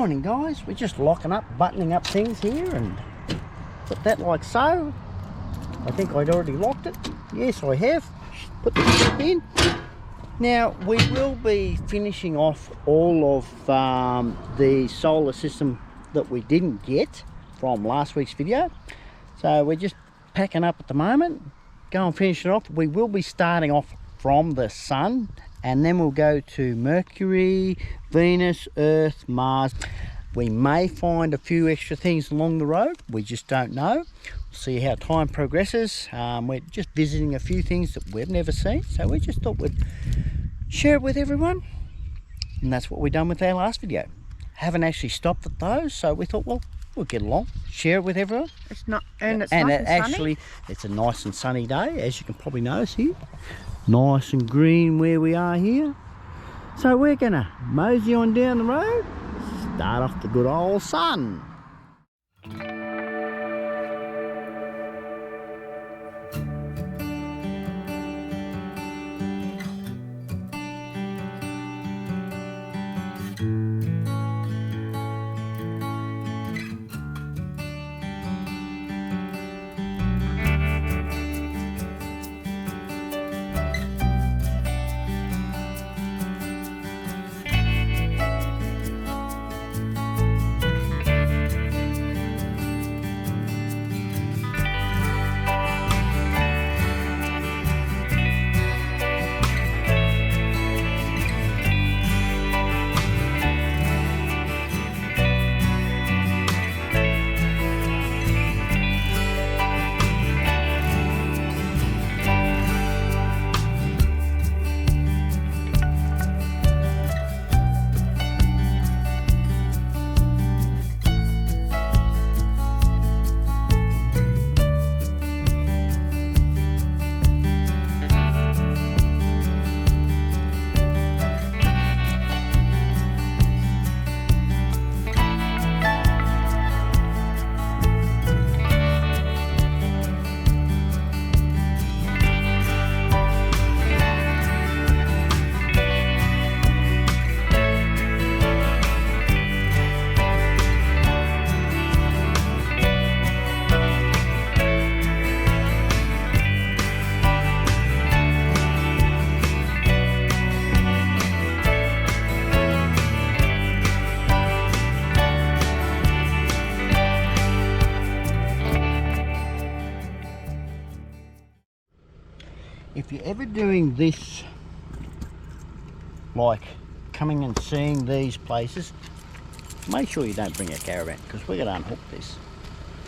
Morning guys, we're just locking up, buttoning up things here and put that like so. I think I'd already locked it. Yes, I have. Put the clip in. Now we will be finishing off all of the solar system that we didn't get from last week's video. So we're just packing up at the moment, go and finish it off. We will be starting off from the sun, and then we'll go to Mercury, Venus, Earth, Mars. We may find a few extra things along the road, we just don't know. We'll see how time progresses. We're just visiting a few things that we've never seen, so we just thought we'd share it with everyone. And that's what we've done with our last video. Haven't actually stopped at those, so we thought, well, we'll get along, share it with everyone. It's not, and it's nice and actually sunny. It's a nice and sunny day, as you can probably notice here. Nice and green where we are here. So we're gonna mosey on down the road, start off the good old sun. If you're ever doing this, like coming and seeing these places, make sure you don't bring a caravan, because we're going to unhook this.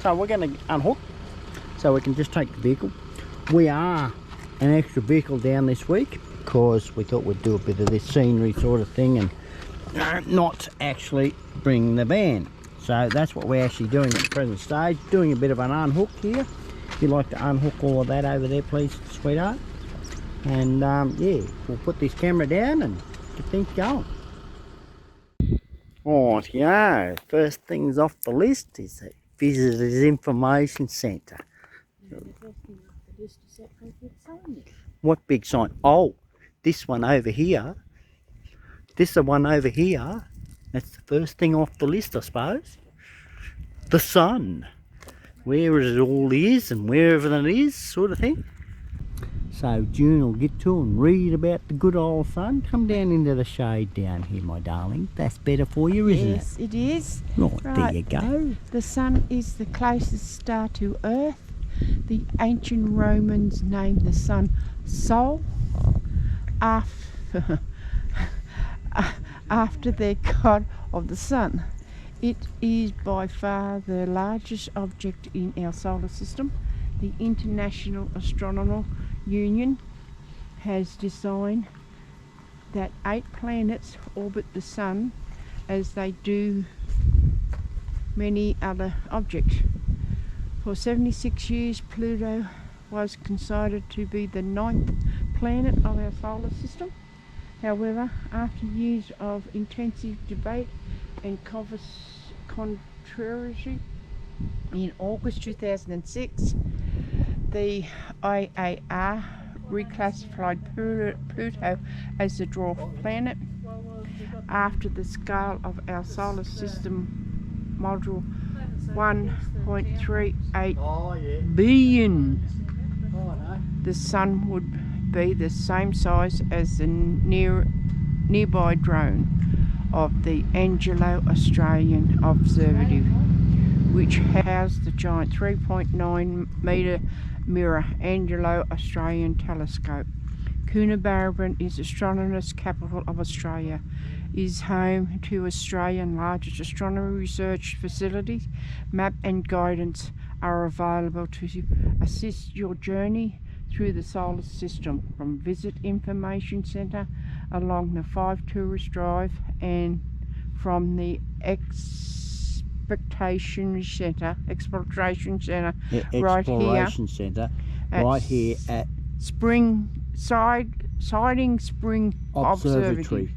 So we're going to unhook so we can just take the vehicle. We are an extra vehicle down this week because we thought we'd do a bit of this scenery sort of thing and not actually bring the van. So that's what we're actually doing at the present stage, doing a bit of an unhook here. If you'd like to unhook all of that over there, please, sweetheart. And yeah, we'll put this camera down and get things going. Right, yeah, first things off the list is the Visitors Information Centre. Yeah, the first thing off the list is that big sign. What big sign? Oh, this one over here. This is the one over here. That's the first thing off the list, I suppose. The sun. Where it all is and wherever it is, sort of thing. So June will get to and read about the good old sun. Come down into the shade down here, my darling. That's better for you, isn't it? Yes, it is. Right, there you go. The sun is the closest star to Earth. The ancient Romans named the sun Sol after their god of the sun. It is by far the largest object in our solar system. The International Astronomical Union has designed that 8 planets orbit the sun as they do many other objects. For 76 years, Pluto was considered to be the 9th planet of our solar system. However, after years of intensive debate and controversy, in August 2006, the IAR reclassified Pluto as the dwarf planet after the scale of our solar system module 1.38 billion. The sun would be the same size as the nearby drone of the Anglo-Australian Observatory, which housed the giant 3.9 metre mirror Anglo-Australian telescope. Caravanupgrades is astronomers' capital of Australia, is home to Australian largest astronomy research facilities. Map and guidance are available to assist your journey through the solar system from Visit Information Centre along the 5 Tourist Drive and from the Exploration Centre right here at Siding Spring Observatory.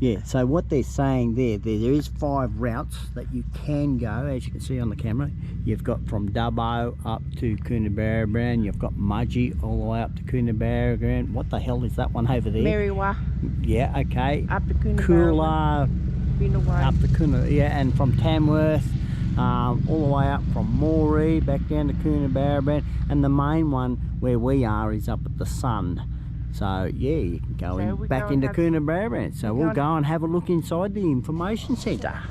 Yeah, so what they're saying there is 5 routes that you can go, as you can see on the camera. You've got from Dubbo up to Caravanupgrades, you've got Mudgee all the way up to Caravanupgrades. What the hell is that one over there? Merriwa. Yeah, okay. Up to Coolah, up to Coolah, yeah, and from Tamworth, all the way up from Moree, back down to Caravanupgrades, and the main one where we are is up at the Sun. So yeah, you can go back into Caravanupgrades. So we'll go and have a look inside the information centre.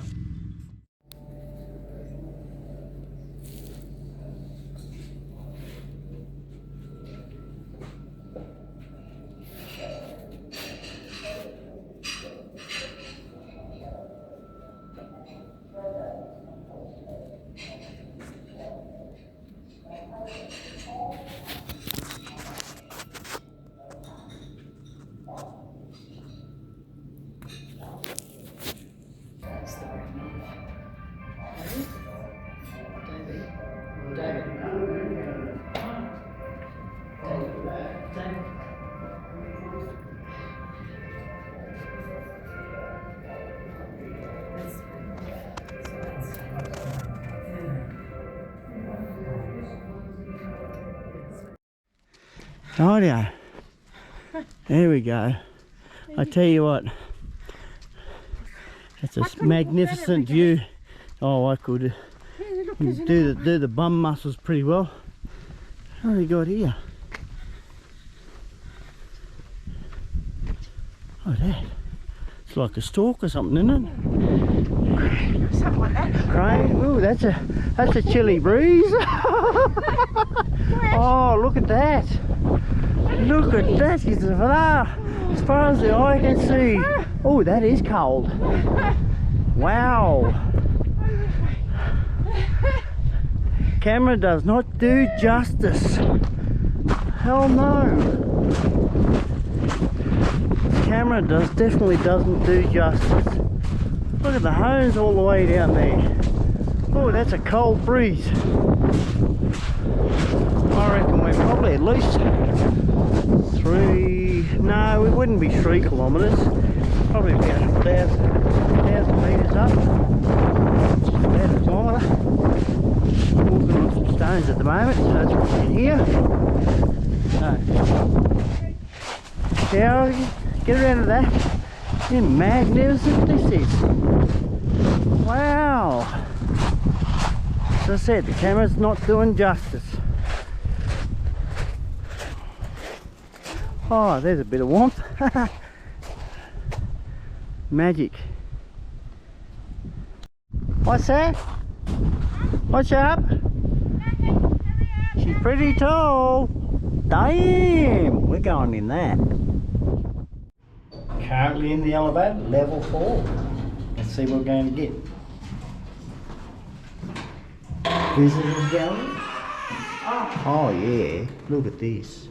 Rightio. There we go. I tell you what, it's a magnificent view. Oh, I could do the bum muscles pretty well. What have we got here? Oh, that. It's like a stork or something, isn't it? Something like that. Crane. Ooh, that's a chilly breeze. Oh, look at that. Look at that. It's as far as the eye can see. Oh, that is cold. Wow. Camera does not do justice. Hell no. Camera definitely doesn't do justice. Look at the hose all the way down there. Oh, that's a cold breeze. I reckon we're probably at least 3, no, we wouldn't be 3 kilometres. Probably about 1,000 metres up. About a kilometre. Walking on some stones at the moment, so that's what we're here. So, shall we get around to that? How magnificent this is. Wow. As I said, the camera's not doing justice. Oh, there's a bit of warmth. Magic. What's that? What's up? She's pretty tall. Damn, we're going in that. Currently in the elevator, level 4. Let's see what we're going to get. Visitors gallery. Oh yeah, look at this.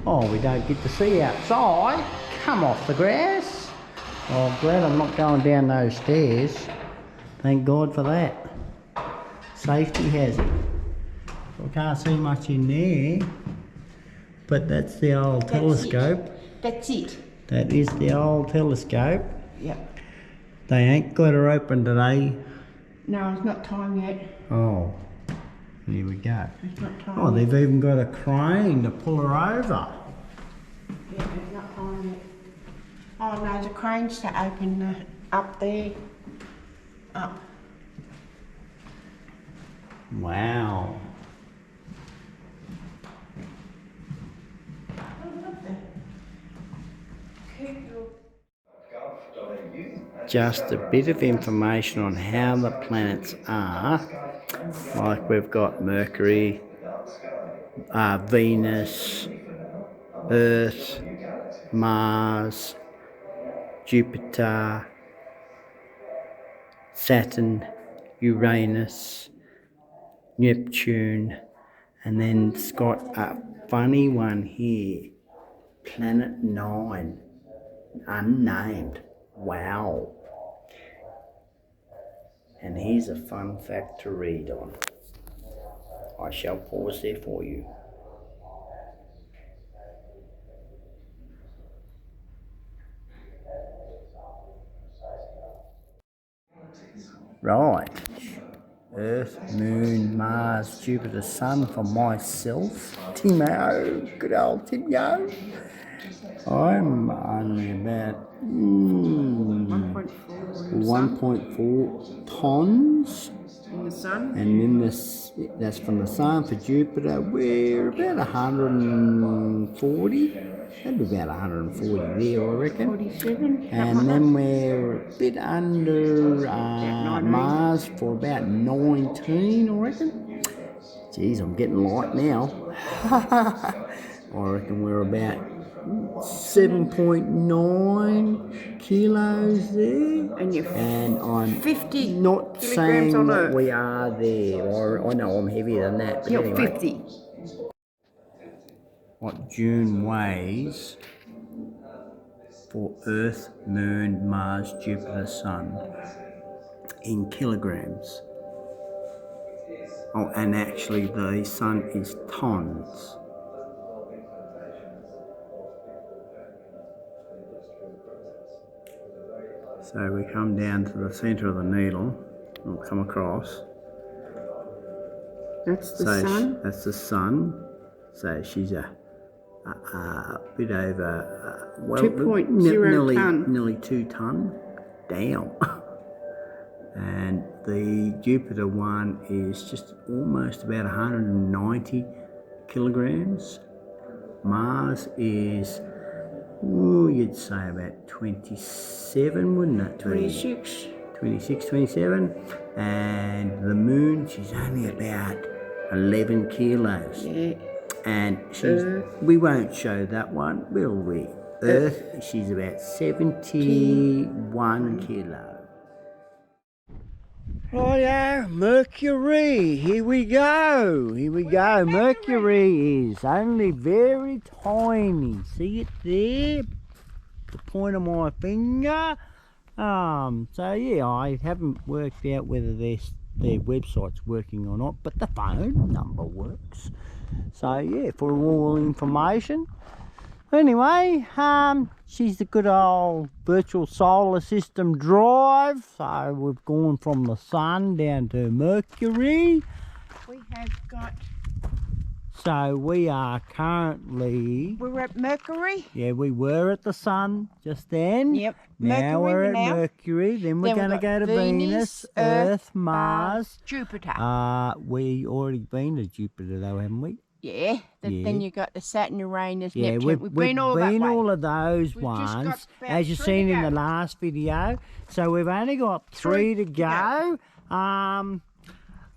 Oh, we don't get to see outside. Come off the grass. Oh, I'm glad I'm not going down those stairs. Thank God for that. Safety hazard. I can't see much in there. But that's the old telescope. That's it. That is the old telescope. Yep. They ain't got her open today. No, it's not time yet. Oh, here we go. It's not time. Oh, they've even got a crane to pull her over. Yeah, it's not time yet. Oh no, the cranes to open up there. Up. Wow. Just a bit of information on how the planets are. Like we've got Mercury, Venus, Earth, Mars, Jupiter, Saturn, Uranus, Neptune, and then it's got a funny one here, Planet 9, unnamed. Wow. And here's a fun fact to read on. I shall pause there for you. Right. Earth, Moon, Mars, Jupiter, Sun for myself. Timo, good old Timo. I'm only about 1.4 tons. In the sun? And then that's from the Sun. For Jupiter, we're about 140. That'd be about 140 there, I reckon. 47. And then we're a bit under Mars for about 19, I reckon. Geez, I'm getting light now. I reckon we're about 7.9 kilos there. And I'm 50 not saying on that Earth. we are there. I know I'm heavier than that, but You're anyway. 50. What June weighs for Earth, Moon, Mars, Jupiter, Sun in kilograms. Oh, and actually the Sun is tons. So we come down to the centre of the needle, we'll come across. That's the sun? That's the Sun. So she's a bit over, 2.0 tonne. Nearly 2 tonne. Damn. And the Jupiter one is just almost about 190 kilograms. Mars is, you'd say about 27, wouldn't it? 26. 26, 27. And the Moon, she's only about 11 kilos. Yeah. And we won't show that one, will we? Earth, she's about 71 kilos. Rightio, Mercury, here we go. Mercury is only very tiny. See it there? The point of my finger. So yeah, I haven't worked out whether their website's working or not, but the phone number works. So yeah, for all information. Anyway, she's the good old virtual solar system drive. So we've gone from the Sun down to Mercury. We have got... So we are currently... We're at Mercury. Yeah, we were at the Sun just then. Yep. Now we're at Mercury. Then we're going to go to Venus, Earth, Mars, Jupiter. We already been to Jupiter though, haven't we? Yeah. Then you got the Saturn, Uranus, yeah, Neptune. We've been all that way. all of those ones, as you've seen in the last video. So we've only got three to go. And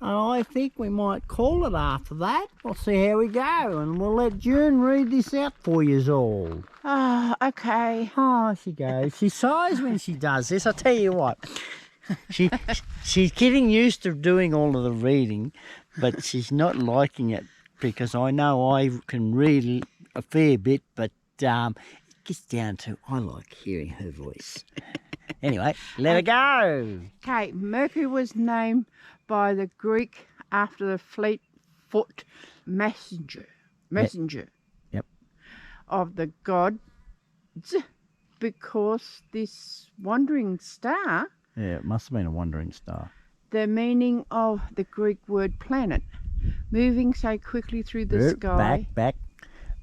I think we might call it after that. We'll see how we go, and we'll let June read this out for you all. Oh, okay. Oh, she goes. She sighs when she does this. I'll tell you what. She's getting used to doing all of the reading, but she's not liking it because I know I can read a fair bit, but it gets down to I like hearing her voice. Anyway, let her go. Okay, Mercury was named by the Greek after the fleet-foot messenger Yep. of the gods, because this wandering star, Yeah, it must have been a wandering star. the meaning of the Greek word planet, moving so quickly through the sky. Back.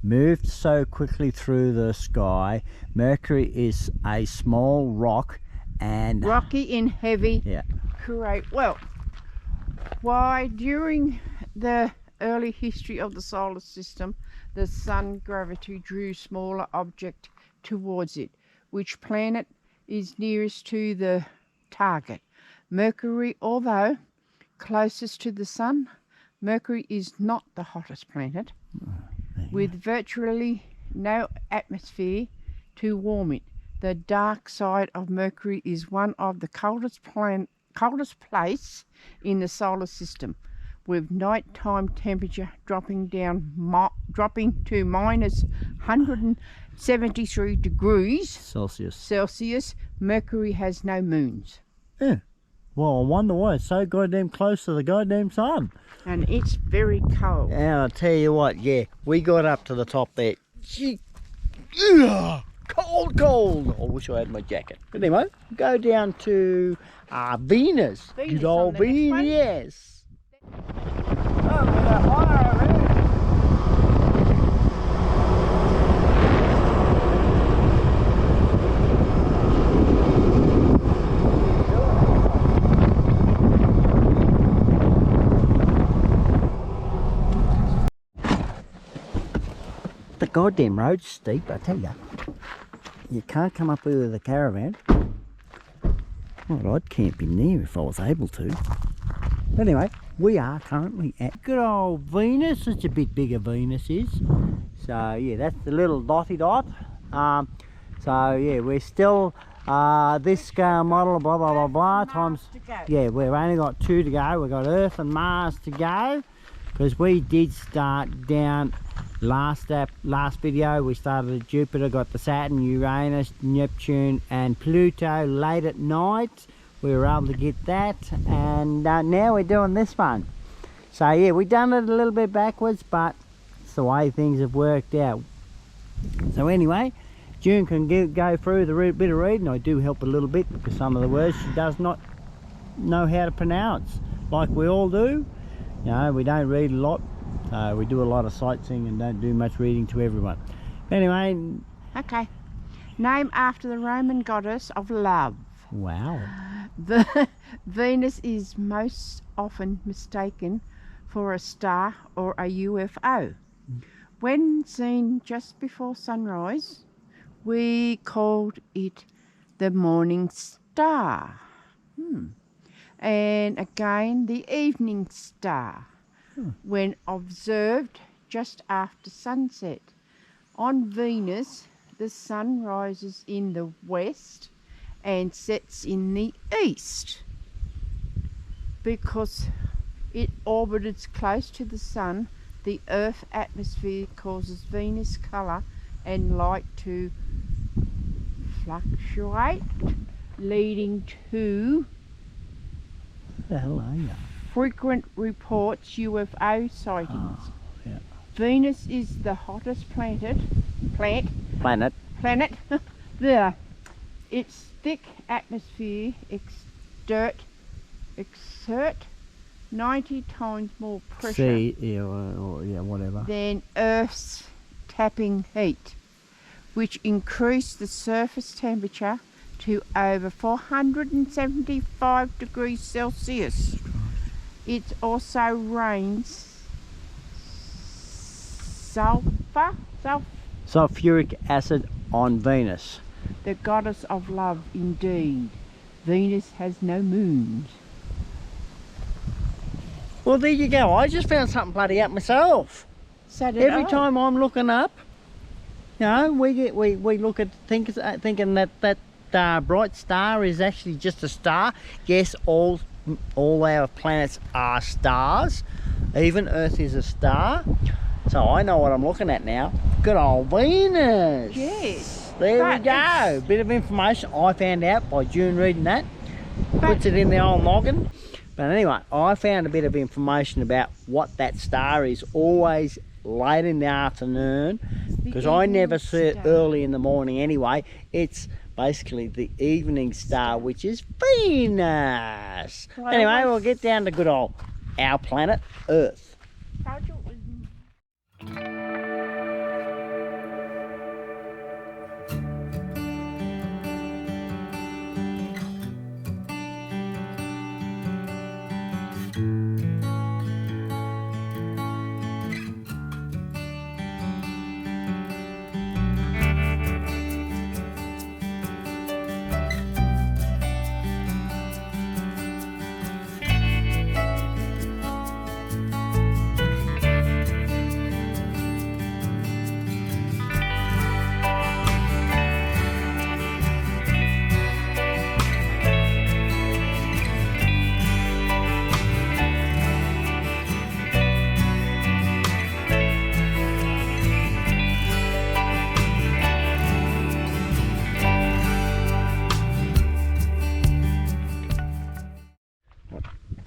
moved so quickly through the sky. Mercury is a small rock and rocky and heavy. Yeah. Correct. Well, why during the early history of the solar system, the sun gravity drew smaller object towards it. Which planet is nearest to the target? Mercury, although closest to the sun, Mercury is not the hottest planet, with virtually no atmosphere to warm it. The dark side of Mercury is one of the coldest place in the solar system, with nighttime temperature dropping to minus 173 degrees Celsius. Mercury has no moons. Yeah. Well, I wonder why it's so goddamn close to the goddamn sun. And it's very cold. And I'll tell you what, yeah, we got up to the top there. Cold. I wish I had my jacket. But anyway, go down to Venus. Good old Venus, yes. Oh, we got fire over here. The goddamn road's steep, I tell ya. You can't come up here with a caravan. Well, I'd camp in there if I was able to. But anyway, we are currently at good old Venus. It's a bit bigger, Venus is. So yeah, that's the little dotty dot. So yeah, we're still this scale model, blah blah blah blah times. Yeah, we've only got 2 to go. We've got Earth and Mars to go, because we did start down last video. We started at Jupiter, got the Saturn, Uranus, Neptune and Pluto late at night. We were able to get that, and now we're doing this one. So yeah, we've done it a little bit backwards, but it's the way things have worked out. So anyway, June can go through the bit of reading. I do help a little bit because some of the words she does not know how to pronounce, like we all do. You know, we don't read a lot. We do a lot of sightseeing and don't do much reading to everyone. Anyway. Okay. Name after the Roman goddess of love. Wow. Venus is most often mistaken for a star or a UFO. When seen just before sunrise, we called it the morning star. And again, the evening star. When observed just after sunset. On Venus, the sun rises in the west and sets in the east. Because it orbits close to the sun, the Earth atmosphere causes Venus colour and light to fluctuate, leading to the hell are you? Frequent reports UFO sightings. Yeah. Venus is the hottest planet. There. Its thick atmosphere exert 90 times more pressure whatever than Earth's tapping heat, which increased the surface temperature to over 475 degrees Celsius. It also rains sulfuric acid on Venus. The goddess of love indeed. Venus has no moons. Well, there you go. I just found something bloody up myself. So did Every time I'm looking up, you know, we look at thinking that bright star is actually just a star. Yes, all our planets are stars. Even Earth is a star. So I know what I'm looking at now. Good old Venus. Yes. There we go. Bit of information I found out by June reading that. Puts it in the old noggin. But anyway, I found a bit of information about what that star is, always late in the afternoon, because I never see it early in the morning anyway. It's basically the evening star, which is Venus. Anyway, we'll get down to good old our planet Earth.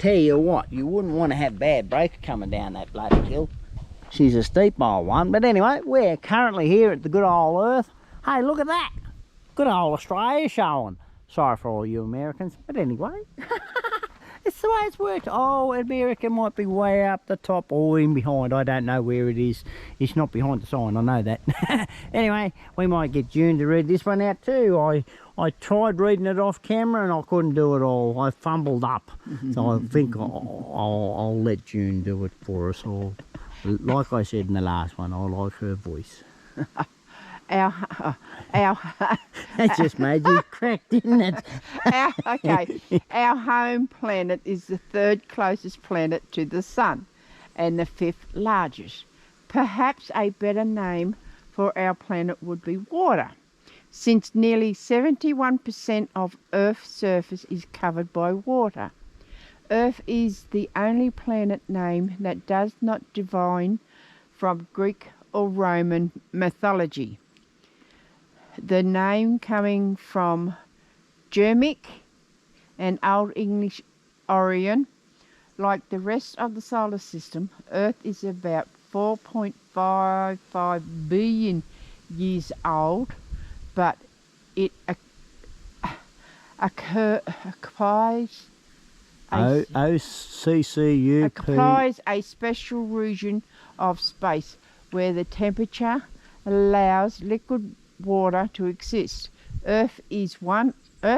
tell you what, you wouldn't want to have bad breaker coming down that bloody hill. She's a steep old one. But anyway, we're currently here at the good old Earth. Hey, look at that. Good old Australia showing. Sorry for all you Americans, but anyway. It's the way it's worked. Oh, America might be way up the top or in behind. I don't know where it is. It's not behind the sign, I know that. Anyway, we might get June to read this one out too. I tried reading it off camera and I couldn't do it all. I fumbled up. So I think I'll let June do it for us all. Like I said in the last one, I like her voice. Our That just made you crack, didn't it? Our home planet is the third closest planet to the Sun and the fifth largest. Perhaps a better name for our planet would be water, since nearly 71% of Earth's surface is covered by water. Earth is the only planet name that does not derive from Greek or Roman mythology. The name coming from Germanic and Old English origin. Like the rest of the solar system, Earth is about 4.55 billion years old, but it occupies a special region of space where the temperature allows liquid water to exist. Earth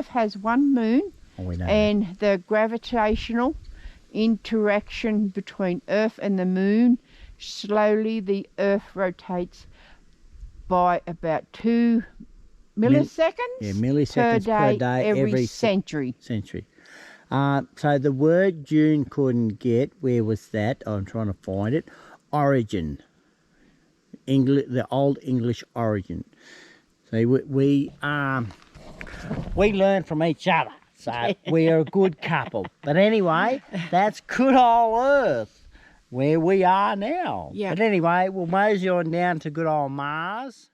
has one moon, and the gravitational interaction between Earth and the moon, slowly the Earth rotates by about 2 milliseconds, per day every century. So the word June couldn't get, where was that? I'm trying to find it. Origin. The Old English origin. So we learn from each other. So we are a good couple. But anyway, that's good old Earth, where we are now. Yeah. But anyway, we'll mosey on down to good old Mars.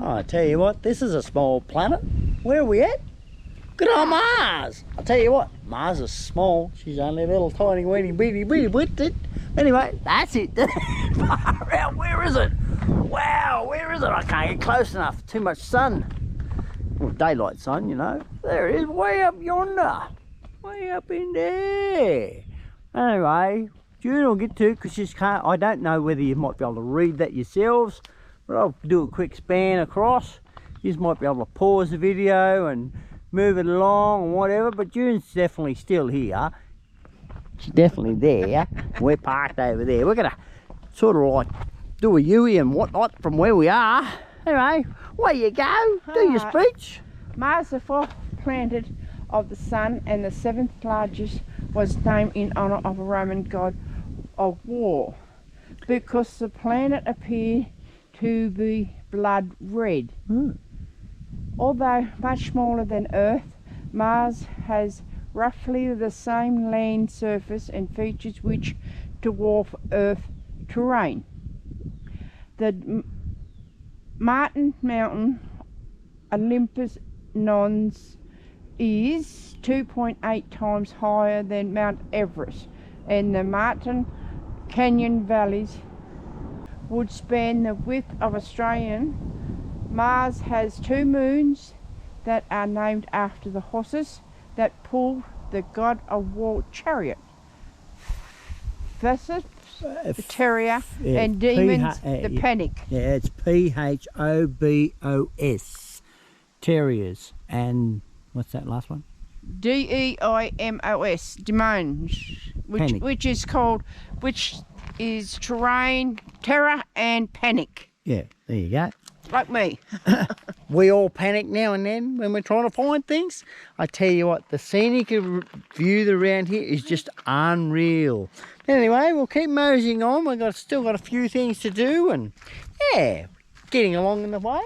I tell you what, this is a small planet. Where are we at? Good old Mars. I'll tell you what, Mars is small. She's only a little tiny weeny bitty bit. Anyway, that's it. Far out, where is it? Wow, where is it? I can't get close enough. Too much sun. Well, daylight sun, you know. There it is, way up yonder. Way up in there. Anyway, June will get to it because she can't. I don't know whether you might be able to read that yourselves, but I'll do a quick span across. You might be able to pause the video and move it along or whatever, but June's definitely still here. She's definitely there. We're parked over there. We're gonna sort of like do a U-ey and whatnot from where we are. Anyway, away you go. Do your speech. Mars, the fourth planet of the Sun and the seventh largest, was named in honour of a Roman god of war because the planet appeared to be blood red. Although much smaller than Earth, Mars has roughly the same land surface and features which dwarf Earth terrain. The Martian Mountain, Olympus Mons, is 2.8 times higher than Mount Everest, and the Martin Canyon valleys would span the width of Australian Mars has 2 moons that are named after the horses that pull the god of war chariot. Versus the terrier, yeah, and demons, the panic. Yeah, it's Phobos. Terriers. And what's that last one? Deimos, demons, which is terrain, terror and panic. Yeah, there you go. Like me. We all panic now and then when we're trying to find things. I tell you what, the scenic view around here is just unreal. Anyway, we'll keep moseying on. We've still got a few things to do, and yeah, getting along in the way.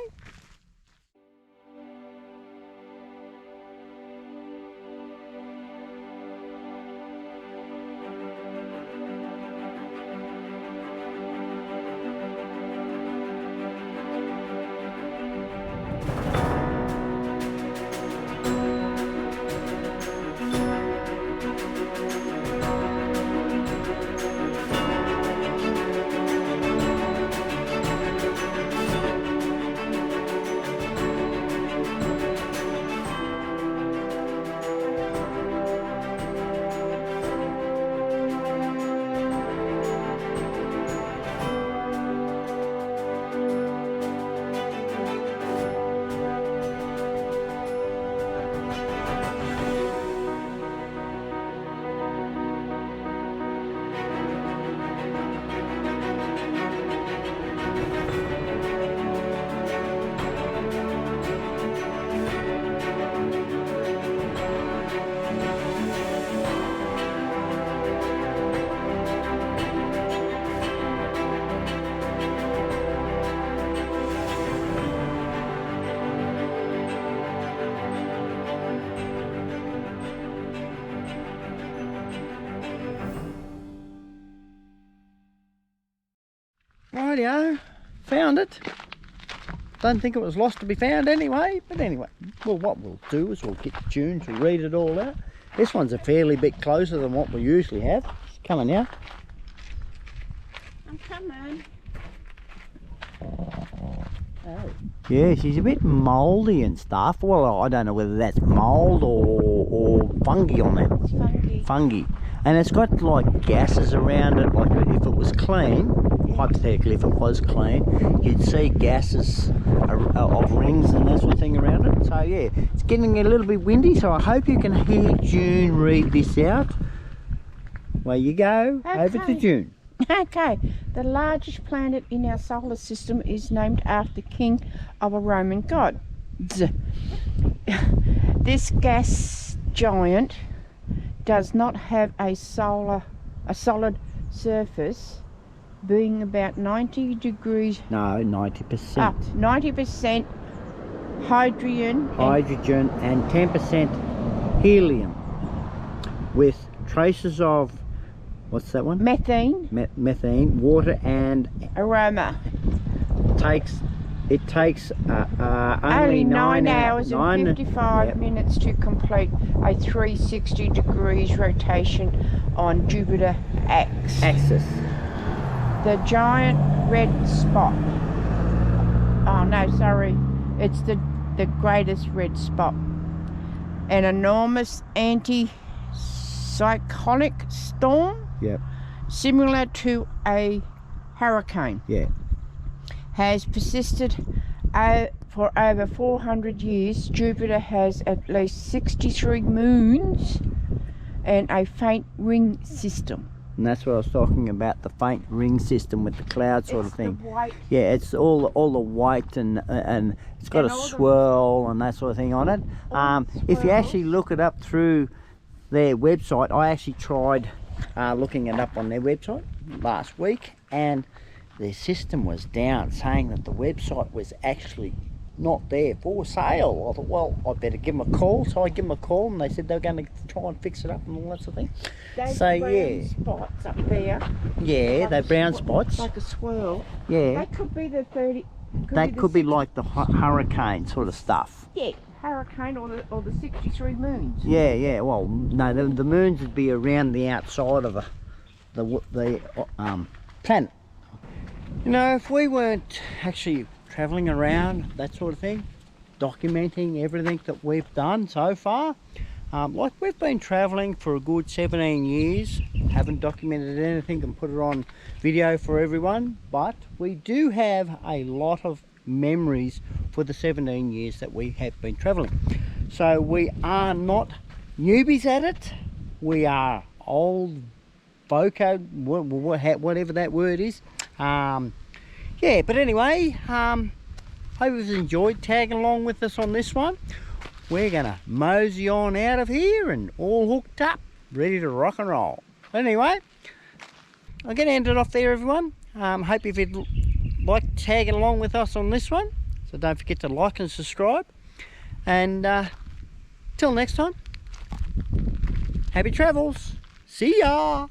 Rightio, found it. Don't think it was lost to be found anyway, but anyway, well, what we'll do is we'll get the tunes, we'll read it all out. This one's a fairly bit closer than what we usually have. It's coming out. I'm coming. Oh. Yeah, she's a bit mouldy and stuff. Well, I don't know whether that's mould or fungi on it. It's fungi. Fungi. And it's got like gases around it, like if it was clean, hypothetically if it was clean, you'd see gases of rings and that sort of thing around it. So yeah, it's getting a little bit windy, so I hope you can hear June read this out. Away you go, Okay. over to June. Okay, the largest planet in our solar system is named after king of a Roman god. This gas giant does not have a solid surface, being about 90 degrees. No, 90%. 90% hydrogen. Hydrogen and 10% helium, with traces of, what's that one? Methane. Methane, water, and Aroma. It takes Only 9 hours and 55 yep. minutes to complete a 360 degrees rotation on Jupiter axis. The giant red spot. Oh no, sorry. It's the greatest red spot. An enormous anti-cyclonic storm. Yep. Similar to a hurricane. Yeah. Has persisted for over 400 years. Jupiter has at least 63 moons and a faint ring system. And that's what I was talking about, the faint ring system with the cloud sort of thing. The white. Yeah, it's all the white and it's got And a all swirl and that sort of thing on it. If you actually look it up through their website, I actually tried looking it up on their website last week, and their system was down, saying that the website was actually not there for sale. I thought, well, I better give them a call. So I give them a call, and they said they were going to try and fix it up and all that sort of thing. Those So brown yeah, spots up there. yeah, like they're a brown sw- spots. Like a swirl. Yeah, That could be the 30. that could be like the hurricane sort of stuff. Yeah, hurricane or the 63 moons. Yeah, yeah. Well, no, the moons would be around the outside of the planet. You know, if we weren't actually traveling around, that sort of thing, documenting everything that we've done so far. Like we've been traveling for a good 17 years, haven't documented anything and put it on video for everyone, but we do have a lot of memories for the 17 years that we have been traveling. So we are not newbies at it, we are old voco, whatever that word is. Yeah, but anyway, hope you've enjoyed tagging along with us on this one. We're gonna mosey on out of here and all hooked up, ready to rock and roll. Anyway, I'm gonna end it off there, everyone. Hope you've liked tagging along with us on this one. So don't forget to like and subscribe. And till next time, happy travels. See ya.